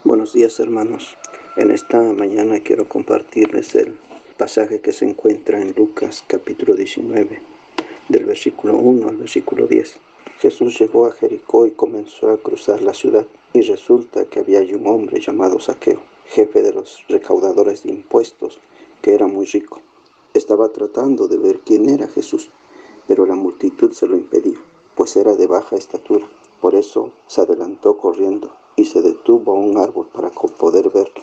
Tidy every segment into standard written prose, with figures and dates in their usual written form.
Buenos días, hermanos. En esta mañana quiero compartirles el pasaje que se encuentra en Lucas capítulo 19, del versículo 1 al versículo 10. Jesús llegó a Jericó y comenzó a cruzar la ciudad, y resulta que había allí un hombre llamado Zaqueo, jefe de los recaudadores de impuestos, que era muy rico. Estaba tratando de ver quién era Jesús, pero la multitud se lo impedía, pues era de baja estatura. Por eso se adelantó corriendo y se detuvo a un árbol para poder verlo,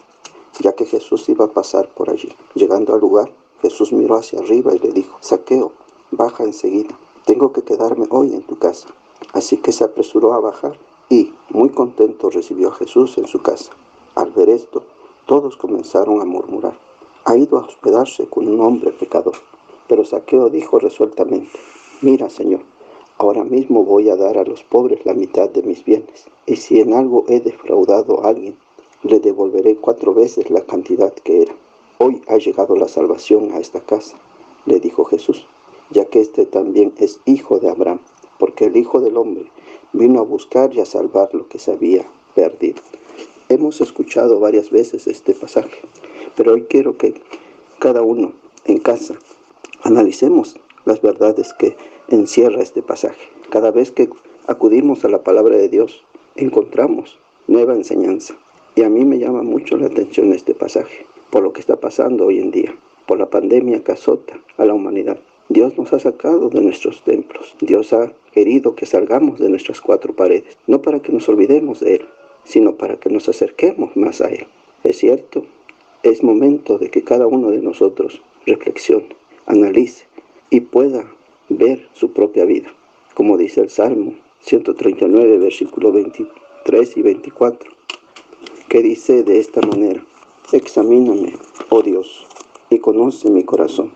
ya que Jesús iba a pasar por allí. Llegando al lugar, Jesús miró hacia arriba y le dijo: Zaqueo, baja enseguida, tengo que quedarme hoy en tu casa. Así que se apresuró a bajar y, muy contento, recibió a Jesús en su casa. Al ver esto, todos comenzaron a murmurar: ha ido a hospedarse con un hombre pecador. Pero Zaqueo dijo resueltamente: mira, Señor, ahora mismo voy a dar a los pobres la mitad de mis bienes, y si en algo he defraudado a alguien, le devolveré 4 veces la cantidad que era. Hoy ha llegado la salvación a esta casa, le dijo Jesús, ya que este también es hijo de Abraham, porque el Hijo del Hombre vino a buscar y a salvar lo que se había perdido. Hemos escuchado varias veces este pasaje, pero hoy quiero que cada uno en casa analicemos las verdades que encierra este pasaje. Cada vez que acudimos a la palabra de Dios, encontramos nueva enseñanza. Y a mí me llama mucho la atención este pasaje, por lo que está pasando hoy en día, por la pandemia que azota a la humanidad. Dios nos ha sacado de nuestros templos. Dios ha querido que salgamos de nuestras 4 paredes, no para que nos olvidemos de Él, sino para que nos acerquemos más a Él. Es cierto, es momento de que cada uno de nosotros reflexione, analice y pueda ver su propia vida. Como dice el Salmo 139, versículos 23 y 24, que dice de esta manera: examíname, oh Dios, y conoce mi corazón.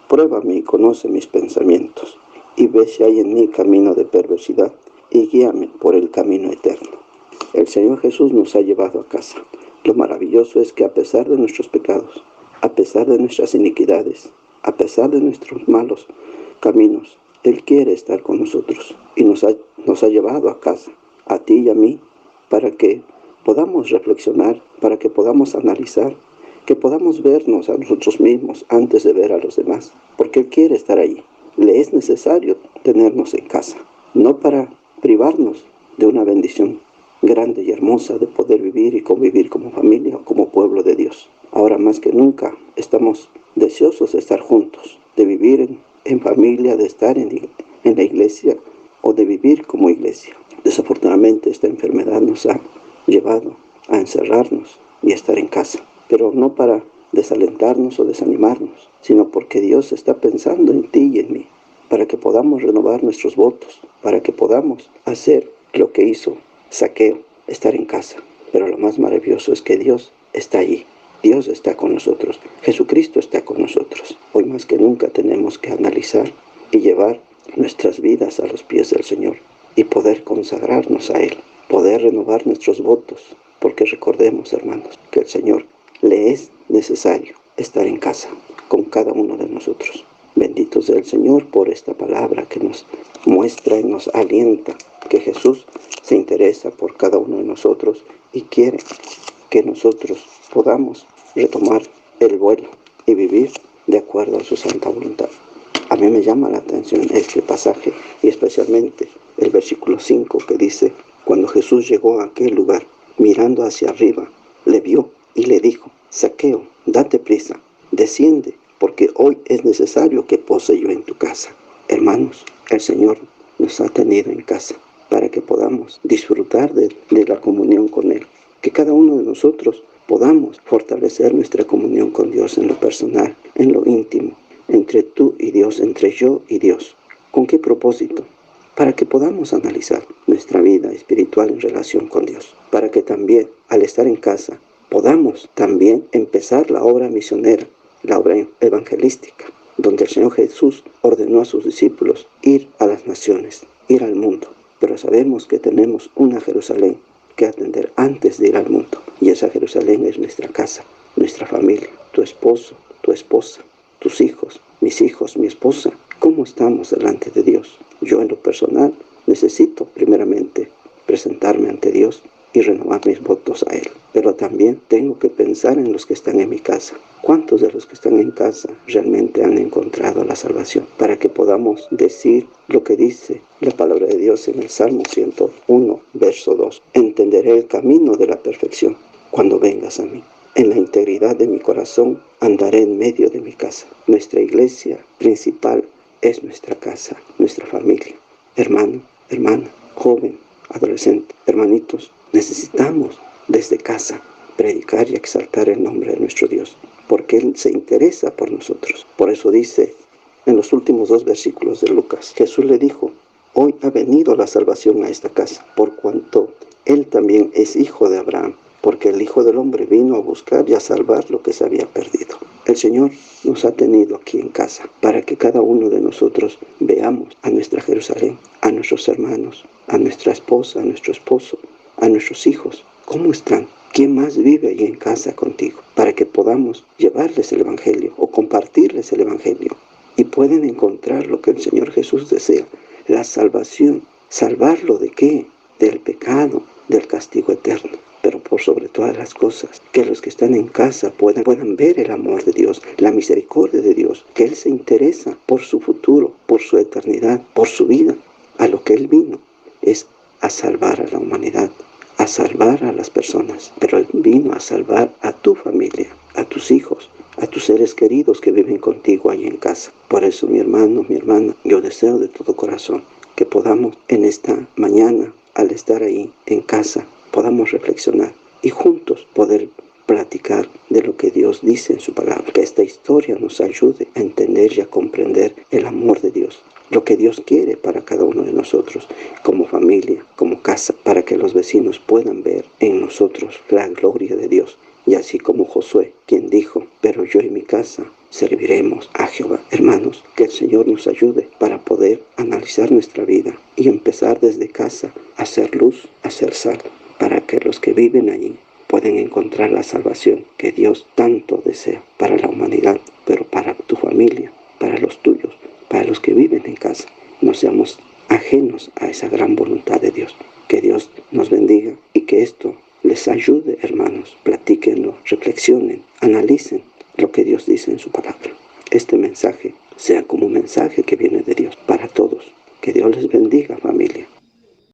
Pruébame y conoce mis pensamientos, y ve si hay en mí camino de perversidad, y guíame por el camino eterno. El Señor Jesús nos ha llevado a casa. Lo maravilloso es que a pesar de nuestros pecados, a pesar de nuestras iniquidades, a pesar de nuestros malos caminos, Él quiere estar con nosotros y nos ha llevado a casa, a ti y a mí, para que podamos reflexionar, para que podamos analizar, que podamos vernos a nosotros mismos antes de ver a los demás, porque Él quiere estar allí. Le es necesario tenernos en casa, no para privarnos de una bendición grande y hermosa de poder vivir y convivir como familia o como pueblo de Dios. Ahora más que nunca estamos deseosos de estar juntos, de vivir en familia, de estar en la iglesia o de vivir como iglesia. Desafortunadamente esta enfermedad nos ha llevado a encerrarnos y a estar en casa, pero no para desalentarnos o desanimarnos, sino porque Dios está pensando en ti y en mí, para que podamos renovar nuestros votos, para que podamos hacer lo que hizo Zaqueo, estar en casa. Pero lo más maravilloso es que Dios está allí. Dios está con nosotros. Jesucristo está con nosotros. Hoy más que nunca tenemos que analizar y llevar nuestras vidas a los pies del Señor y poder consagrarnos a Él, poder renovar nuestros votos, porque recordemos, hermanos, que el Señor le es necesario estar en casa con cada uno de nosotros. Bendito sea el Señor por esta palabra que nos muestra y nos alienta que Jesús se interesa por cada uno de nosotros y quiere que nosotros podamos retomar el vuelo y vivir de acuerdo a su santa voluntad. A mí me llama la atención este pasaje y especialmente el versículo 5 que dice: cuando Jesús llegó a aquel lugar, mirando hacia arriba, le vio y le dijo: Zaqueo, date prisa, desciende, porque hoy es necesario que pose yo en tu casa. Hermanos, el Señor nos ha tenido en casa para que podamos disfrutar de la comunión con Él. Que cada uno de nosotros podamos fortalecer nuestra comunión con Dios en lo personal, en lo íntimo, entre tú y Dios, entre yo y Dios. ¿Con qué propósito? Para que podamos analizar nuestra vida espiritual en relación con Dios. Para que también, al estar en casa, podamos también empezar la obra misionera, la obra evangelística, donde el Señor Jesús ordenó a sus discípulos ir a las naciones, ir al mundo. Pero sabemos que tenemos una Jerusalén que atender antes de ir al mundo. Y esa Jerusalén es nuestra casa, nuestra familia, tu esposo, tu esposa, tus hijos, mi esposa. ¿Cómo estamos delante de Dios? Yo en lo personal necesito primeramente presentarme ante Dios y renovar mis votos a Él. Pero también tengo que pensar en los que están en mi casa. ¿Cuántos de los que están en casa realmente han encontrado la salvación? Para que podamos decir lo que dice la palabra de Dios en el Salmo 101, verso 2. Entenderé el camino de la perfección cuando vengas a mí. En la integridad de mi corazón andaré en medio de mi casa. Nuestra iglesia principal es nuestra casa, nuestra familia. Hermano, hermana, joven, adolescente, hermanitos, necesitamos desde casa predicar y exaltar el nombre de nuestro Dios, porque Él se interesa por nosotros. Por eso dice en los últimos 2 versículos de Lucas, Jesús le dijo: hoy ha venido la salvación a esta casa, por cuanto Él también es hijo de Abraham, porque el Hijo del Hombre vino a buscar y a salvar lo que se había perdido. El Señor nos ha tenido aquí en casa para que cada uno de nosotros veamos a nuestra Jerusalén, a nuestros hermanos, a nuestra esposa, a nuestro esposo, a nuestros hijos. ¿Cómo están? ¿Quién más vive ahí en casa contigo? Para que podamos llevarles el Evangelio o compartirles el Evangelio y pueden encontrar lo que el Señor Jesús desea, la salvación. ¿Salvarlo de qué? Del pecado, del castigo eterno. Pero por sobre todas las cosas, que los que están en casa puedan ver el amor de Dios, la misericordia de Dios, que Él se interesa por su futuro, por su eternidad, por su vida. A lo que Él vino es a salvar a la humanidad, a salvar a las personas, pero Él vino a salvar a tu familia, a tus hijos, a tus seres queridos que viven contigo ahí en casa. Por eso, mi hermano, mi hermana, yo deseo de todo corazón que podamos en esta mañana, al estar ahí en casa, podamos reflexionar y juntos poder platicar de lo que Dios dice en su palabra. Que esta historia nos ayude a entender y a comprender el amor de Dios, lo que Dios quiere para cada uno de nosotros, como familia, como casa, para que los vecinos puedan ver en nosotros la gloria de Dios. Y así como Josué, quien dijo: pero yo y mi casa serviremos a Jehová. Hermanos, que el Señor nos ayude para poder analizar nuestra vida y empezar desde casa a hacer luz, a hacer sal, para que los que viven allí puedan encontrar la salvación que Dios tanto desea para la humanidad, pero para tu familia, para los tuyos, para los que viven en casa. No seamos ajenos a esa gran voluntad de Dios. Que Dios nos bendiga y que esto les ayude, hermanos. Platíquenlo, reflexionen, analicen lo que Dios dice en su palabra. Este mensaje sea como un mensaje que viene de Dios para todos. Que Dios les bendiga, familia.